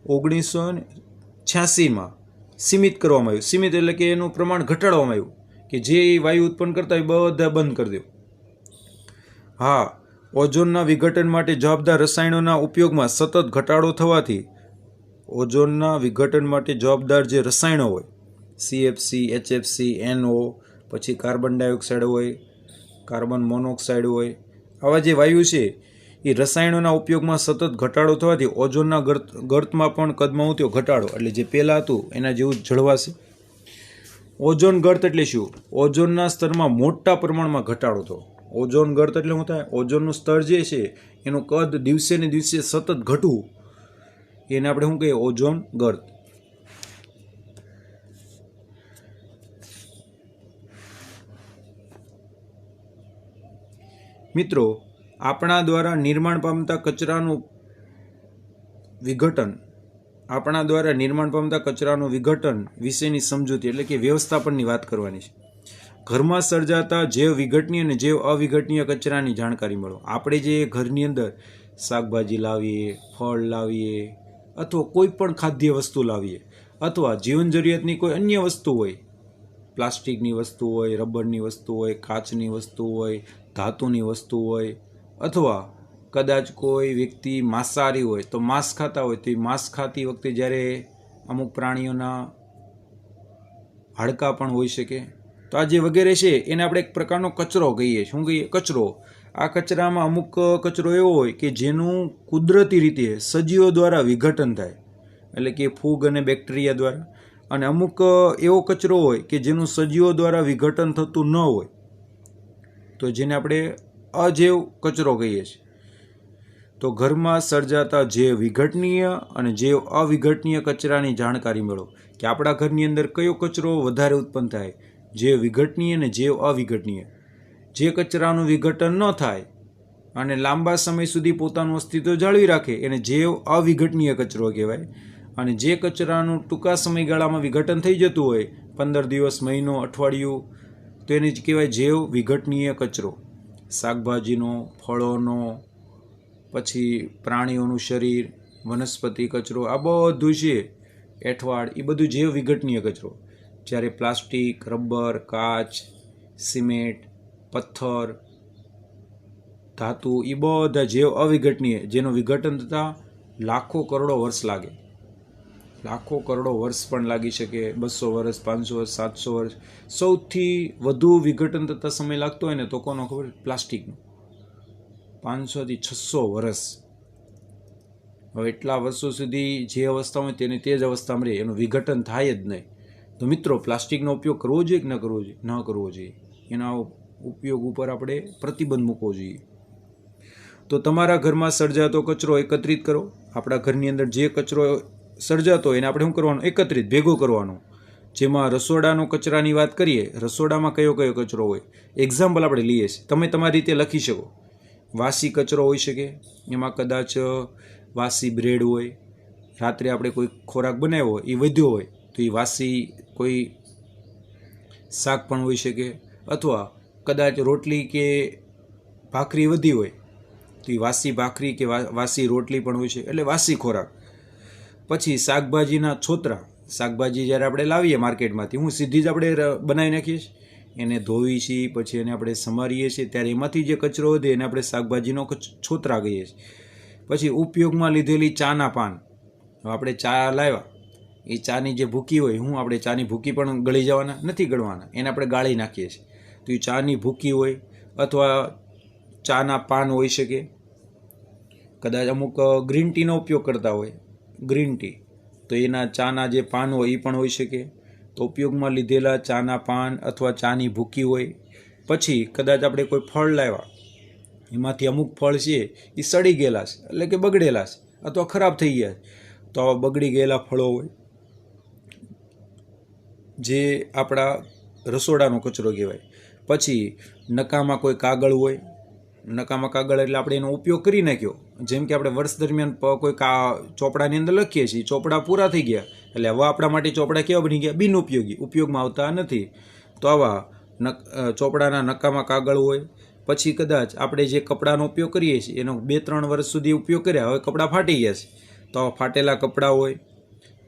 1986માં સીમિત કરવામાં આવ્યું. સીમિત એટલે કે એનું પ્રમાણ ઘટાડવામાં આવ્યું કે જે વાયુ ઉત્પન્ન કરતા હોય બધા બંધ કરી દો. હા, ઓઝોનના વિઘટન માટે જવાબદાર રસાયણોના ઉપયોગમાં સતત ઘટાડો થવાથી ઓઝોનના વિઘટન માટે જવાબદાર જે રસાયણો હોય CFC, HFC, NO, પછી કાર્બન ડાયોક્સાઇડ હોય, કાર્બન મોનોક્સાઇડ હોય, આવા જે વાયુ છે એ રસાયણોના ઉપયોગમાં સતત ઘટાડો થવાથી ઓઝોનના ગર્તમાં પણ કદમાં થયો ઘટાડો. એટલે જે પહેલાં હતું એના જેવું જળવાશે. ઓઝોન ગર્ત એટલે શું? ઓઝોનના સ્તરમાં મોટા પ્રમાણમાં ઘટાડો થયો. ઓઝોન ગર્ત એટલે શું થાય? ઓઝોનનું સ્તર જે છે એનું કદ દિવસે ને દિવસે સતત ઘટવું, એને આપણે શું કહીએ? ઓઝોન ગર્ત. મિત્રો, આપણા દ્વારા નિર્માણ પામતા કચરાનું વિઘટન વિશેની સમજૂતી એટલે કે વ્યવસ્થાપનની વાત કરવાની છે. ઘરમાં સર્જાતા જૈવ વિઘટનીય અને જૈવ અવિઘટનીય કચરાની જાણકારી મળો. આપણે જે ઘરની અંદર શાકભાજી લાવીએ, ફળ લાવીએ, અથવા કોઈ પણ ખાદ્ય વસ્તુ લાવીએ, અથવા જીવન જરૂરિયાતની કોઈ અન્ય વસ્તુ હોય, પ્લાસ્ટિકની વસ્તુ હોય, રબરની વસ્તુ હોય, કાચની વસ્તુ હોય, ધાતુની વસ્તુ હોય, અથવા કદાચ કોઈ વ્યક્તિ માંસાહારી હોય તો માંસ ખાતા હોય તો એ માંસ ખાતી વખતે જ્યારે અમુક પ્રાણીઓના હાડકાં પણ હોઈ શકે. તો આ જે વગેરે છે એને આપણે એક પ્રકારનો કચરો કહીએ. શું કહીએ? કચરો. આ કચરામાં અમુક કચરો એવો હોય કે જેનું કુદરતી રીતે સજીવો દ્વારા વિઘટન થાય, એટલે કે ફૂગ અને બેક્ટેરિયા દ્વારા, અને અમુક એવો કચરો હોય કે જેનું સજીવો દ્વારા વિઘટન થતું ન હોય, તો જેને આપણે અજૈવ કચરો કહીએ છીએ. તો ઘરમાં સર્જાતા જૈવ વિઘટનીય અને જૈવ અવિઘટનીય કચરાની જાણકારી મેળવો કે આપણા ઘરની અંદર કયો કચરો વધારે ઉત્પન્ન થાય, જૈવ વિઘટનીય અને જૈવ અવિઘટનીય. જે કચરાનું વિઘટન ન થાય અને લાંબા સમય સુધી પોતાનું અસ્તિત્વ જાળવી રાખે એને જૈવ અવિઘટનીય કચરો કહેવાય. અને જે કચરાનું ટૂંકા સમયગાળામાં વિઘટન થઈ જતું હોય, 15 દિવસ, મહિનો, અઠવાડિયું, તો એને જ કહેવાય જૈવ વિઘટનીય કચરો. શાકભાજીનો, ફળોનો, પછી પ્રાણીઓનું શરીર, વનસ્પતિ કચરો, આ બધું છે, એઠવાડ, એ બધું જૈવ વિઘટનીય કચરો. જ્યારે પ્લાસ્ટિક, રબર, કાચ, સિમેન્ટ, પથ્થર, ધાતુ, એ બધા જૈવ અવિઘટનીય, જેનું વિઘટન થતાં લાખો કરોડો વર્ષ લાગે. લાખો કરોડો વર્ષ પણ લાગી શકે, 200 વર્ષ, 500 વર્ષ, 700 વર્ષ. સૌથી વધુ વિઘટન થતાં સમય લાગતો હોય ને તો કોનો ખબર? પ્લાસ્ટિકનો. 500 થી 600 વર્ષ. હવે એટલા વર્ષો સુધી જે અવસ્થામાં તેની તે જ અવસ્થામાં રહે, એનું વિઘટન થાય જ નહીં. તો મિત્રો, પ્લાસ્ટિકનો ઉપયોગ કરવો જોઈએ કે ન કરવો જોઈએ? ન કરવો જોઈએ. એના ઉપયોગ ઉપર આપણે પ્રતિબંધ મૂકવો જોઈએ. તો તમારા ઘરમાં સર્જાતો કચરો એકત્રિત કરો. આપણા ઘરની અંદર જે કચરો સર્જાતો હોય એને આપણે શું કરવાનું? એકત્રિત, ભેગો કરવાનો. જેમાં રસોડાનો કચરાની વાત કરીએ, રસોડામાં કયો કયો કચરો હોય, એક્ઝામ્પલ આપણે લઈએ છીએ, તમે તમારી રીતે લખી શકો. વાસી કચરો હોઈ શકે, એમાં કદાચ વાસી બ્રેડ હોય, રાત્રે આપણે કોઈ ખોરાક બનાવ્યો હોય, એ વધ્યો હોય તો એ વાસી કોઈ શાક પણ હોઈ શકે, અથવા કદાચ રોટલી કે ભાખરી વધી હોય તો એ વાસી ભાખરી કે વાસી રોટલી પણ હોય છે, એટલે વાસી ખોરાક. પછી શાકભાજીના છોતરા. શાકભાજી જ્યારે આપણે લાવીએ માર્કેટમાંથી, હું સીધી જ આપણે બનાવી નાખીએ છીએ, એને ધોઈએ છીએ, પછી એને આપણે સમારીએ છીએ, ત્યારે એમાંથી જે કચરો વધે એને આપણે શાકભાજીનો છોતરા કહીએ છીએ. પછી ઉપયોગમાં લીધેલી ચાના પાન. આપણે ચા લાવ્યા, એ ચાની જે ભૂકી હોય, આપણે ચાની ભૂકી પણ ગળી જવાના નથી, ગળવાના, એને આપણે ગાળી નાખીએ છીએ. તો એ ચાની ભૂકી હોય, અથવા ચાના પાન હોઈ શકે. કદાચ અમુક ગ્રીન ટીનો ઉપયોગ કરતા હોય, ગ્રીન ટી, તો એના ચાના જે પાન હોય એ પણ હોઈ શકે. તો ઉપયોગમાં લીધેલા ચાના પાન અથવા ચાની ભૂકી હોય. પછી કદાચ આપણે કોઈ ફળ લાવ્યા, એમાંથી અમુક ફળ છે એ સડી ગયેલા છે, એટલે કે બગડેલા છે, અથવા ખરાબ થઈ ગયા છે, તો આવા બગડી ગયેલા ફળો હોય, જે આપણા રસોડાનો કચરો કહેવાય. પછી નકામા કોઈ કાગળ હોય, નકામા કાગળ એટલે આપણે એનો ઉપયોગ કરી નાખ્યો, જેમ કે આપણે વર્ષ દરમિયાન કોઈ ચોપડાની અંદર લખીએ છીએ, ચોપડા પૂરા થઈ ગયા, એટલે હવે આપણા માટે ચોપડા કેવા બની ગયા? બિનઉપયોગી, ઉપયોગમાં આવતા નથી. તો આવા ચોપડાના નકામા કાગળ હોય. પછી કદાચ આપણે જે કપડાનો ઉપયોગ કરીએ છીએ એનો 2-3 વર્ષ સુધી ઉપયોગ કર્યા, હવે કપડાં ફાટી ગયા છે, તો આવા ફાટેલા કપડાં હોય.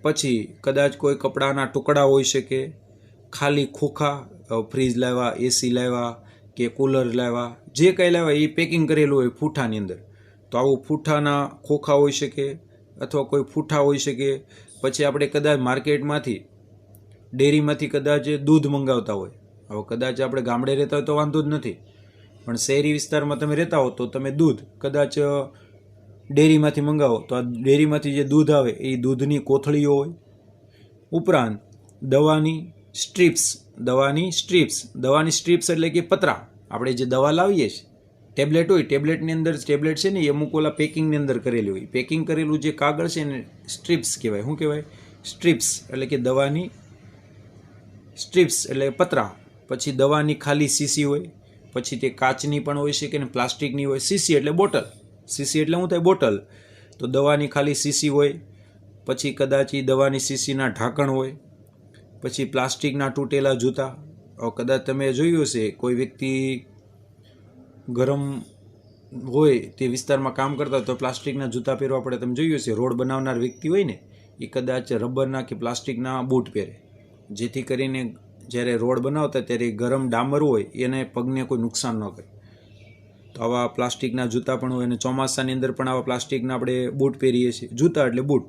પછી કદાચ કોઈ કપડાના ટુકડા હોઈ શકે, ખાલી ખોખા, ફ્રીજ લાવ્યા, એસી લાવ્યા કે કુલર લાવ્યા, જે કંઈ લાવ્યા એ પેકિંગ કરેલું હોય ફૂઠાની અંદર, તો આવું ફૂઠાના ખોખા હોઈ શકે, અથવા કોઈ ફૂઠા હોઈ શકે. પછી આપણે કદાચ માર્કેટમાંથી, ડેરીમાંથી કદાચ દૂધ મંગાવતા હોય. હવે કદાચ આપણે ગામડે રહેતા હોય તો વાંધો જ નથી, પણ શહેરી વિસ્તારમાં તમે રહેતા હો તો તમે દૂધ કદાચ ડેરીમાંથી મંગાવો, તો આ ડેરીમાંથી જે દૂધ આવે એ દૂધની કોથળીઓ હોય. ઉપરાંત દવાની સ્ટ્રીપ્સ. દવાની સ્ટ્રીપ્સ એટલે કે પતરા. આપણે જે દવા લાવીએ છીએ, ટેબ્લેટ હોય, ટેબ્લેટની અંદર ટેબ્લેટ છે ને એ અમુક ઓલા પેકિંગની અંદર કરેલી હોય, પેકિંગ કરેલું જે કાગળ છે એને સ્ટ્રીપ્સ કહેવાય. શું કહેવાય? સ્ટ્રીપ્સ, એટલે કે દવાની સ્ટ્રીપ્સ એટલે પતરા. પછી દવાની ખાલી શીશી હોય, પછી તે કાચની પણ હોઈ શકે ને પ્લાસ્ટિકની હોય. શીશી એટલે બોટલ, શીશી એટલે શું થાય? બોટલ. તો દવાની ખાલી શીશી હોય. પછી કદાચ એ દવાની શીશીના ઢાંકણ હોય. પછી પ્લાસ્ટિકના તૂટેલા જૂતા. કદાચ તમે જોયું હશે, કોઈ વ્યક્તિ ગરમ હોય તે વિસ્તારમાં કામ કરતા હોય તો પ્લાસ્ટિકના જૂતા પહેરવા પડે. તમે જોયું હશે, રોડ બનાવનાર વ્યક્તિ હોય ને એ કદાચ રબરના કે પ્લાસ્ટિકના બૂટ પહેરે, જેથી કરીને જ્યારે રોડ બનાવતા ત્યારે ગરમ ડામર હોય એને પગને કોઈ નુકસાન ન કરે. તો આવા પ્લાસ્ટિકના જૂતા પણ હોય. અને ચોમાસાની અંદર પણ આવા પ્લાસ્ટિકના આપણે બૂટ પહેરીએ છીએ, જૂતા એટલે બૂટ,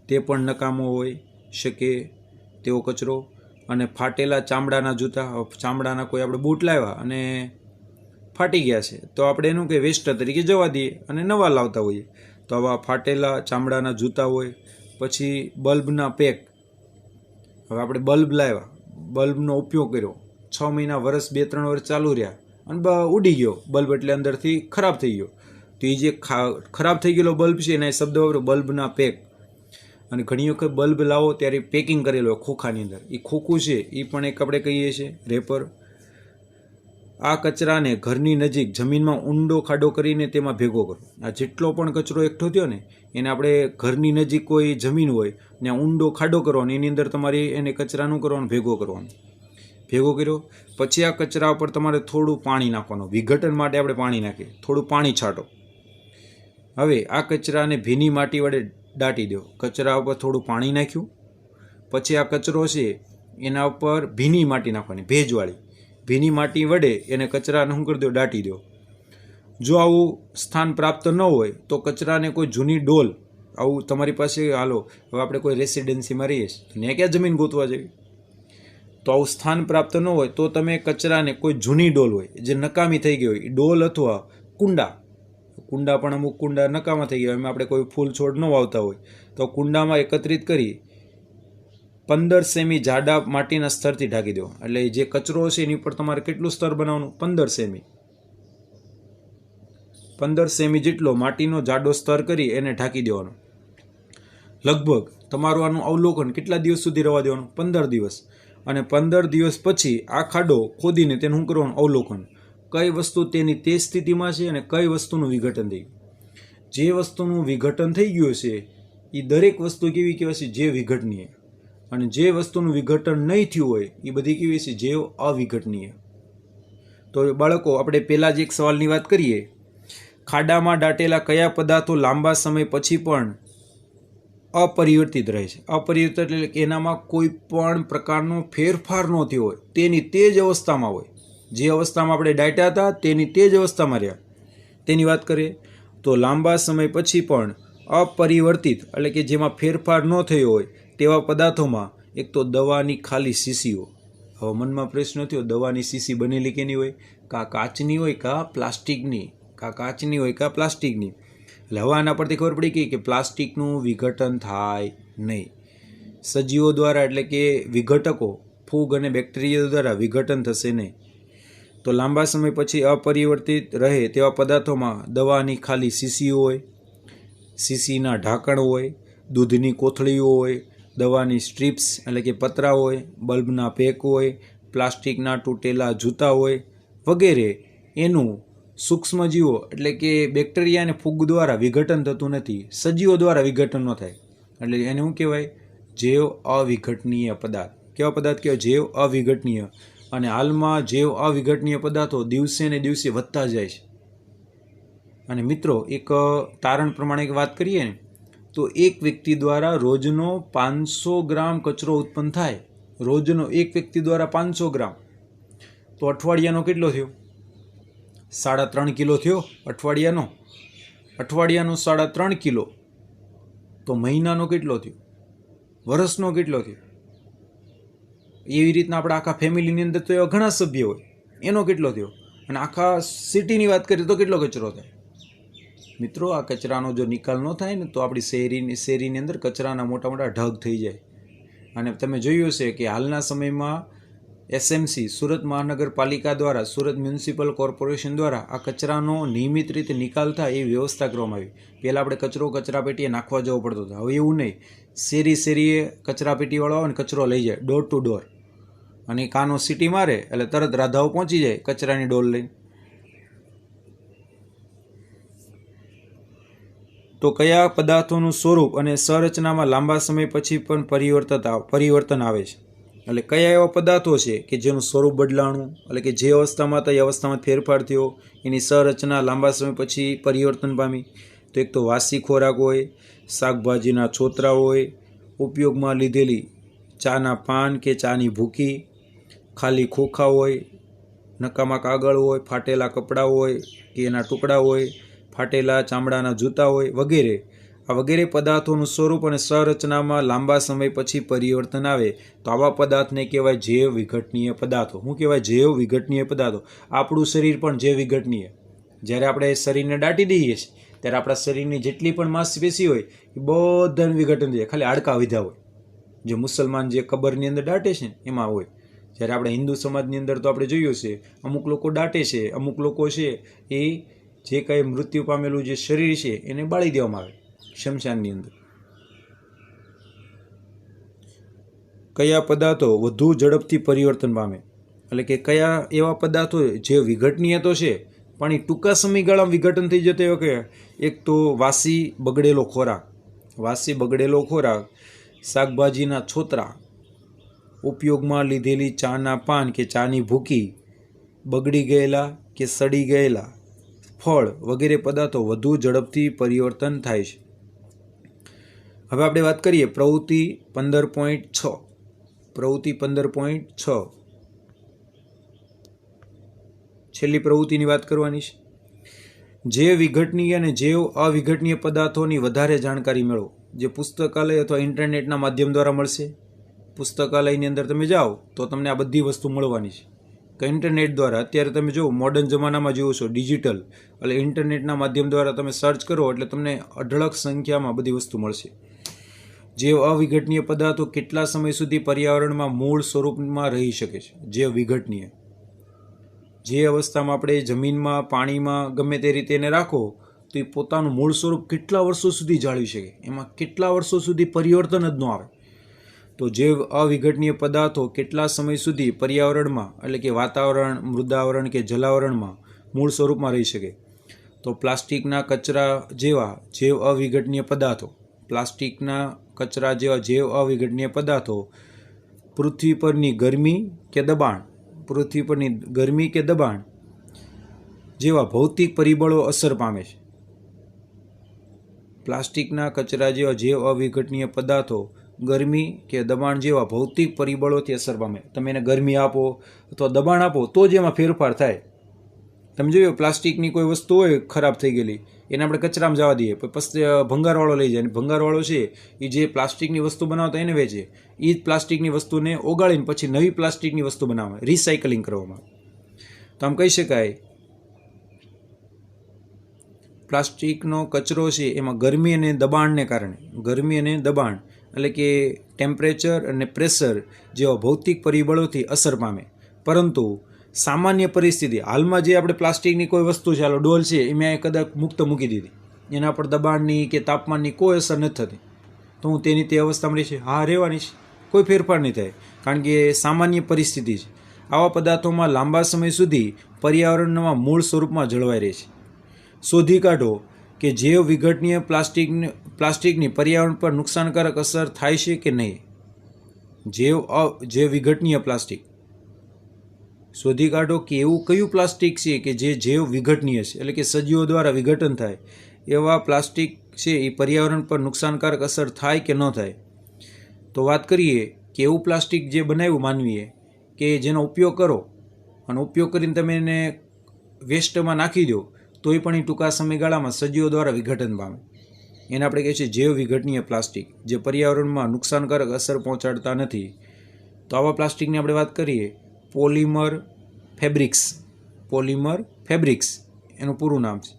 તે પણ નકામો હોય શકે તેવો કચરો. અને ફાટેલા ચામડાના જૂતા. ચામડાના કોઈ આપણે બૂટ લાવ્યા અને ફાટી ગયા છે તો આપણે એનું કે વેસ્ટ તરીકે જવા દઈએ અને નવા લાવતા હોઈએ. તો આવા ફાટેલા ચામડાના જૂતા હોય. પછી બલ્બના પેક. હવે આપણે બલ્બ લાવ્યા, બલ્બનો ઉપયોગ કર્યો, 6 મહિના, વર્ષ, 2-3 વર્ષ ચાલુ રહ્યા અને ઉડી ગયો બલ્બ, એટલે અંદરથી ખરાબ થઈ ગયો. તો એ જે ખરાબ થઈ ગયેલો બલ્બ છે એના શબ્દ વાપરો બલ્બના પેક. અને ઘણી વખત બલ્બ લાવો ત્યારે પેકિંગ કરેલો હોય ખોખાની અંદર, એ ખોખું છે એ પણ એક આપણે કહીએ છીએ રેપર. આ કચરાને ઘરની નજીક જમીનમાં ઊંડો ખાડો કરીને તેમાં ભેગો કરો. આ જેટલો પણ કચરો એકઠો થયો ને એને આપણે ઘરની નજીક કોઈ જમીન હોય ત્યાં ઊંડો ખાડો કરવાનો, એની અંદર તમારે એને કચરાનું કરવાનું, ભેગો કરવાનો. ભેગો કર્યો પછી આ કચરા ઉપર તમારે થોડું પાણી નાખવાનું. વિઘટન માટે આપણે પાણી નાખીએ, થોડું પાણી છાંટો. હવે આ કચરાને ભીની માટી વડે દાટી દો. કચરા ઉપર થોડું પાણી નાખ્યું, પછી આ કચરો છે એના ઉપર ભીની માટી નાખવાની, ભેજવાળી ભીની માટી વડે એને કચરાને શું કરી દો, દાટી દો. જો આવું સ્થાન પ્રાપ્ત ન હોય તો કચરાને કોઈ જૂની ડોલ, આવું તમારી પાસે, હાલો હવે આપણે કોઈ રેસિડેન્સીમાં રહીએ છીએ તો ત્યાં ક્યાં જમીન ગોતવા જેવી, તો આવું સ્થાન પ્રાપ્ત ન હોય તો તમે કચરાને કોઈ જૂની ડોલ હોય જે નકામી થઈ ગઈ હોય, એ ડોલ અથવા કુંડા પણ અમુક કુંડા નકામા થઈ ગયા, એમાં આપણે કોઈ ફૂલ છોડ ન વાવતા હોય તો કુંડામાં એકત્રિત કરી 15 સેમી જાડા માટીના સ્તરથી ઢાંકી દો. એટલે જે કચરો છે એની ઉપર તમારે કેટલું સ્તર બનાવવાનું, 15 સેમી જેટલો માટીનો જાડો સ્તર કરી એને ઢાંકી દેવાનો. લગભગ તમારું આનું અવલોકન કેટલા દિવસ સુધી રહેવા દેવાનું, 15 દિવસ. અને 15 દિવસ પછી આ ખાડો ખોદીને તેનું શું કરવાનું, અવલોકન. કઈ વસ્તુ તેની તે સ્થિતિમાં છે અને કઈ વસ્તુનું વિઘટન થઈ ગયું. જે વસ્તુનું વિઘટન થઈ ગયું છે એ દરેક વસ્તુ કેવી કહેવાય છે, જે વિઘટનીય. અને જે વસ્તુનું વિઘટન નહીં થયું હોય એ બધી કેવી છે, જે અવિઘટનીય. તો બાળકો આપણે પહેલાં જ એક સવાલની વાત કરીએ, ખાડામાં દાટેલા કયા પદાર્થો લાંબા સમય પછી પણ અપરિવર્તિત રહે છે. અપરિવર્તિત એટલે કે એનામાં કોઈ પણ પ્રકારનો ફેરફાર ન થયો હોય, તેની તે જ અવસ્થામાં હોય. જે અવસ્થામાં આપણે દાટ્યા હતા તેની તે જ અવસ્થામાં રહ્યા, તેની વાત કરીએ તો લાંબા સમય પછી પણ અપરિવર્તિત એટલે કે જેમાં ફેરફાર ન થયો હોય તેવા પદાર્થોમાં એક તો દવાની ખાલી શીશીઓ. હવે મનમાં પ્રશ્ન થયો, દવાની શીશી બનેલી કેની હોય, કાં કાચની હોય કાં પ્લાસ્ટિકની, એટલે હવે આના પરથી ખબર પડી ગઈ કે પ્લાસ્ટિકનું વિઘટન થાય નહીં. સજીવો દ્વારા એટલે કે વિઘટકો, ફૂગ અને બેક્ટેરિયા દ્વારા વિઘટન થશે નહીં. તો લાંબા સમય પછી અપરિવર્તિત રહે તેવા પદાર્થોમાં દવાની ખાલી શીશીઓ હોય, શીશીના ઢાંકણ હોય, દૂધની કોથળીઓ હોય, દવાની સ્ટ્રીપ્સ એટલે કે પતરા હોય, બલ્બના પેક હોય, પ્લાસ્ટિકના તૂટેલા જૂતા હોય વગેરે. એનું સૂક્ષ્મજીવો એટલે કે બેક્ટેરિયા અને ફૂગ દ્વારા વિઘટન થતું નથી, સજીવો દ્વારા વિઘટન ન થાય, એટલે એને શું કહેવાય, જૈવ અવિઘટનીય પદાર્થ. કેવા પદાર્થ કહેવાય, જૈવ અવિઘટનીય. અને હાલમાં જૈવ અવિઘટનીય પદાર્થો દિવસે ને દિવસે વધતા જાય છે. અને મિત્રો એક તારણ પ્રમાણે વાત કરીએ ને તો એક વ્યક્તિ દ્વારા રોજનો 500 ગ્રામ કચરો ઉત્પન્ન થાય, રોજનો એક વ્યક્તિ દ્વારા 500 ગ્રામ, તો અઠવાડિયાનો કેટલો થયો, 3.5 કિલો થયો અઠવાડિયાનો 3.5 કિલો. તો મહિનાનો કેટલો થયો, વર્ષનો કેટલો થયો. એવી રીતના આપણે આખા ફેમિલીની અંદર તો એવા ઘણા સભ્ય હોય, એનો કેટલો થયો. અને આખા સિટીની વાત કરીએ તો કેટલો કચરો થાય. મિત્રો આ કચરાનો જો નિકાલ ન થાય ને તો આપણી શેરીની અંદર કચરાના મોટા મોટા ઢગ થઈ જાય. અને તમે જોયું હશે કે હાલના સમયમાં એસએમસી સુરત મહાનગરપાલિકા દ્વારા, સુરત મ્યુનિસિપલ કોર્પોરેશન દ્વારા આ કચરાનો નિયમિત રીતે નિકાલ થાય એવી વ્યવસ્થા કરવામાં આવી. પહેલાં આપણે કચરો કચરાપેટીએ નાખવા જવો પડતો હતો, હવે એવું નહીં. શેરીએ કચરાપેટીવાળો આવે ને કચરો લઈ જાય ડોર ટુ ડોર, અને કાનો સીટી મારે એટલે તરત રાધાઓ પહોંચી જાય કચરાની ડોલ લઈને. તો કયા પદાર્થોનું સ્વરૂપ અને સંરચનામાં લાંબા સમય પછી પણ પરિવર્તન આવે છે. એટલે કયા એવા પદાર્થો છે કે જેનું સ્વરૂપ બદલાણું, એટલે કે જે અવસ્થામાં હતા એ અવસ્થામાં ફેરફાર થયો, એની સંરચના લાંબા સમય પછી પરિવર્તન પામી. તો એક તો વાસી ખોરાક હોય, શાકભાજીના છોતરા હોય, ઉપયોગમાં લીધેલી ચાના પાન કે ચાની ભૂકી, ખાલી ખોખા હોય, નકામા કાગળ હોય, ફાટેલા કપડાં હોય કે એના ટુકડા હોય, ફાટેલા ચામડાના જૂતા હોય વગેરે. આ વગેરે પદાર્થોનું સ્વરૂપ અને સંરચનામાં લાંબા સમય પછી પરિવર્તન આવે તો આવા પદાર્થને કહેવાય જૈવ વિઘટનીય પદાર્થો. શું કહેવાય? જૈવ વિઘટનીય પદાર્થો. આપણું શરીર પણ જૈવ વિઘટનીય. જ્યારે આપણે શરીરને દાટી દઈએ છીએ ત્યારે આપણા શરીરની જેટલી પણ માંસપેશી હોય એ બધાનું વિઘટન થઈ જાય, ખાલી હાડકાં વધ્યા હોય. જે મુસલમાન જે કબરની અંદર દાટે છે ને એમાં હોય. જ્યારે આપણે હિન્દુ સમાજની અંદર તો આપણે જોયું છે અમુક લોકો દાટે છે, અમુક લોકો છે એ જે કાંઈ મૃત્યુ પામેલું જે શરીર છે એને બાળી દેવામાં આવે શમશાનની અંદર. કયા પદાર્થો વધુ ઝડપથી પરિવર્તન પામે? એટલે કે કયા એવા પદાર્થો જે વિઘટનીય તો છે પણ એ ટૂંકા સમયગાળામાં વિઘટન થઈ જતો એવો કે એક તો વાસી બગડેલો ખોરાક. વાસી બગડેલો ખોરાક, શાકભાજીના છોતરા, ઉપયોગમાં લીધેલી ચાના પાન કે ચાની ભૂકી, બગડી ગયેલા કે સડી ગયેલા ફળ વગેરે પદાર્થો વધુ ઝડપથી પરિવર્તન થાય છે. હવે આપણે વાત કરીએ પ્રવૃત્તિ 15.6. પ્રવૃત્તિ 15.6 છેલ્લી પ્રવૃત્તિની વાત કરવાની છે. જૈવ વિઘટનીય અને જૈવ અવિઘટનીય પદાર્થોની વધારે જાણકારી મેળવો. જે પુસ્તકાલય અથવા ઇન્ટરનેટના માધ્યમ દ્વારા મળશે. પુસ્તકાલયની અંદર તમે જાઓ તો તમને આ બધી વસ્તુ મળવાની છે. કે ઇન્ટરનેટ દ્વારા અત્યારે તમે જુઓ મોડર્ન જમાનામાં જુઓ છો ડિજિટલ, એટલે ઇન્ટરનેટના માધ્યમ દ્વારા તમે સર્ચ કરો એટલે તમને અઢળક સંખ્યામાં બધી વસ્તુ મળશે. જૈવ અવિઘટનીય પદાર્થો કેટલા સમય સુધી પર્યાવરણમાં મૂળ સ્વરૂપમાં રહી શકે છે? જૈવ વિઘટનીય જે અવસ્થામાં આપણે જમીનમાં, પાણીમાં ગમે તે રીતે એને રાખો તો એ પોતાનું મૂળ સ્વરૂપ કેટલા વર્ષો સુધી જાળવી શકે, એમાં કેટલા વર્ષો સુધી પરિવર્તન જ ન આવે. તો જૈવ અવિઘટનીય પદાર્થો કેટલા સમય સુધી પર્યાવરણમાં એટલે કે વાતાવરણ, મૃદાવરણ કે જલાવરણમાં મૂળ સ્વરૂપમાં રહી શકે? તો પ્લાસ્ટિકના કચરા જેવા જૈવ અવિઘટનીય પદાર્થો, પ્લાસ્ટિકના કચરા જેવા જૈવ અવિઘટનીય પદાર્થો પૃથ્વી પરની ગરમી કે દબાણ, પૃથ્વી પરની ગરમી કે દબાણ જેવા ભૌતિક પરિબળો અસર પામે છે. પ્લાસ્ટિકના કચરા જેવા જૈવ અવિઘટનીય પદાર્થો ગરમી કે દબાણ જેવા ભૌતિક પરિબળોથી અસર પામે. તમે એને ગરમી આપો અથવા દબાણ આપો તો જ એમાં ફેરફાર થાય. તમે જોયું પ્લાસ્ટિકની કોઈ વસ્તુ હોય ખરાબ થઈ ગયેલી એને આપણે કચરામાં જવા દઈએ, પછી ભંગારવાળો લઈ જાય, ભંગારવાળો છે એ જે પ્લાસ્ટિકની વસ્તુ બનાવતા એને વેચે, એ જ પ્લાસ્ટિકની વસ્તુને ઓગાળીને પછી નવી પ્લાસ્ટિકની વસ્તુ બનાવવામાં, રિસાયકલિંગ કરવામાં. તો આમ કહી શકાય પ્લાસ્ટિકનો કચરો છે એમાં ગરમી અને દબાણને કારણે, ગરમી અને દબાણ એટલે કે ટેમ્પરેચર અને પ્રેશર જેવા ભૌતિક પરિબળોથી અસર પામે. પરંતુ સામાન્ય પરિસ્થિતિ હાલમાં જે આપણે પ્લાસ્ટિકની કોઈ વસ્તુ છે, હાલો ડોલ છે એ મેં કદાચ મુક્ત મૂકી દીધી, એના પર દબાણની કે તાપમાનની કોઈ અસર નથી થતી, તો હું તેની તે અવસ્થામાં રહી છે? હા, રહેવાની છે, કોઈ ફેરફાર નહીં થાય, કારણ કે સામાન્ય પરિસ્થિતિ છે. આવા પદાર્થોમાં લાંબા સમય સુધી પર્યાવરણમાં મૂળ સ્વરૂપમાં જળવાઈ રહે છે. શોધી કાઢો કે જૈવ વિઘટનીય પ્લાસ્ટિકની પર્યાવરણ પર નુકસાનકારક અસર થાય છે કે નહીં. જૈવ વિઘટનીય પ્લાસ્ટિક શોધી કાઢો કે એવું કયું પ્લાસ્ટિક છે કે જે જૈવ વિઘટનીય છે, એટલે કે સજીવો દ્વારા વિઘટન થાય એવા પ્લાસ્ટિક છે એ પર્યાવરણ પર નુકસાનકારક અસર થાય કે ન થાય. તો વાત કરીએ કે એવું પ્લાસ્ટિક જે બનાવ્યું માનવીએ કે જેનો ઉપયોગ કરો અને ઉપયોગ કરીને તમે એને વેસ્ટમાં નાખી દો તો એ પણ એ ટૂંકા સમયગાળામાં સજીવો દ્વારા વિઘટન પામે. એને આપણે કહીએ છીએ જૈવ વિઘટનીય પ્લાસ્ટિક, જે પર્યાવરણમાં નુકસાનકારક અસર પહોંચાડતા નથી. તો આવા પ્લાસ્ટિકની આપણે વાત કરીએ પોલિમર ફેબ્રિક્સ. પોલિમર ફેબ્રિક્સ એનું પૂરું નામ છે.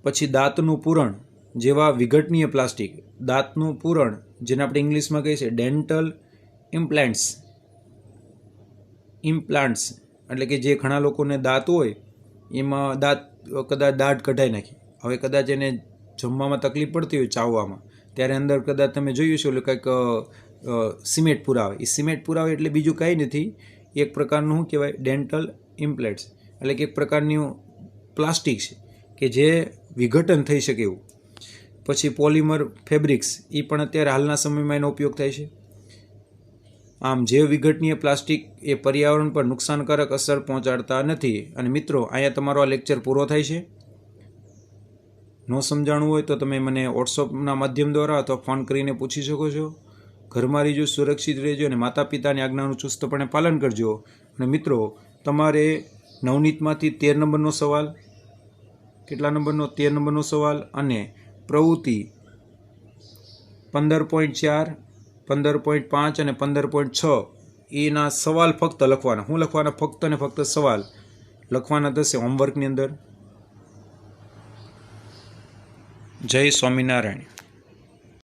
પછી દાંતનું પૂરણ જેવા વિઘટનીય પ્લાસ્ટિક, દાંતનું પૂરણ જેને આપણે ઇંગ્લિશમાં કહીએ છીએ ડેન્ટલ ઇમ્પ્લાન્ટ્સ. ઇમ્પ્લાન્ટ્સ એટલે કે જે ઘણા લોકોને દાંત હોય એમાં કદાચ દાઢ કઢાઈ નાખી, હવે કદાચ એને જમવામાં તકલીફ પડતી હોય ચાવવામાં, ત્યારે અંદર કદાચ તમે જોયું છે એટલે કંઈક સિમેન્ટ પુરાવે. એ સિમેન્ટ પુરાવે એટલે બીજું કાંઈ નથી, એક પ્રકારનું શું કહેવાય ડેન્ટલ ઇમ્પ્લાન્ટ્સ, એટલે કે એક પ્રકારનું પ્લાસ્ટિક છે કે જે વિઘટન થઈ શકે એવું. પછી પોલિમર ફેબ્રિક્સ એ પણ અત્યારે હાલના સમયમાં એનો ઉપયોગ થાય છે. આમ જૈવ વિઘટનીય પ્લાસ્ટિક એ પર્યાવરણ પર નુકસાનકારક અસર પહોંચાડતા નથી. અને મિત્રો અહીંયા તમારો આ લેક્ચર પૂરો થાય છે. ન સમજાણું હોય તો તમે મને વોટ્સઅપના માધ્યમ દ્વારા અથવા ફોન કરીને પૂછી શકો છો. ઘરમાં રહેજો, સુરક્ષિત રહેજો અને માતા પિતાની આજ્ઞાનું ચુસ્તપણે પાલન કરજો. અને મિત્રો તમારે નવનીતમાંથી 13 નંબરનો સવાલ, કેટલા નંબરનો 13 નંબરનો સવાલ અને પ્રવૃત્તિ 15.4, 15.5 અને 15.6 એના સવાલ ફક્ત લખવાના. શું લખવાના? ફક્ત ને ફક્ત સવાલ લખવાના થશે હોમવર્કની અંદર. જય સ્વામિનારાયણ.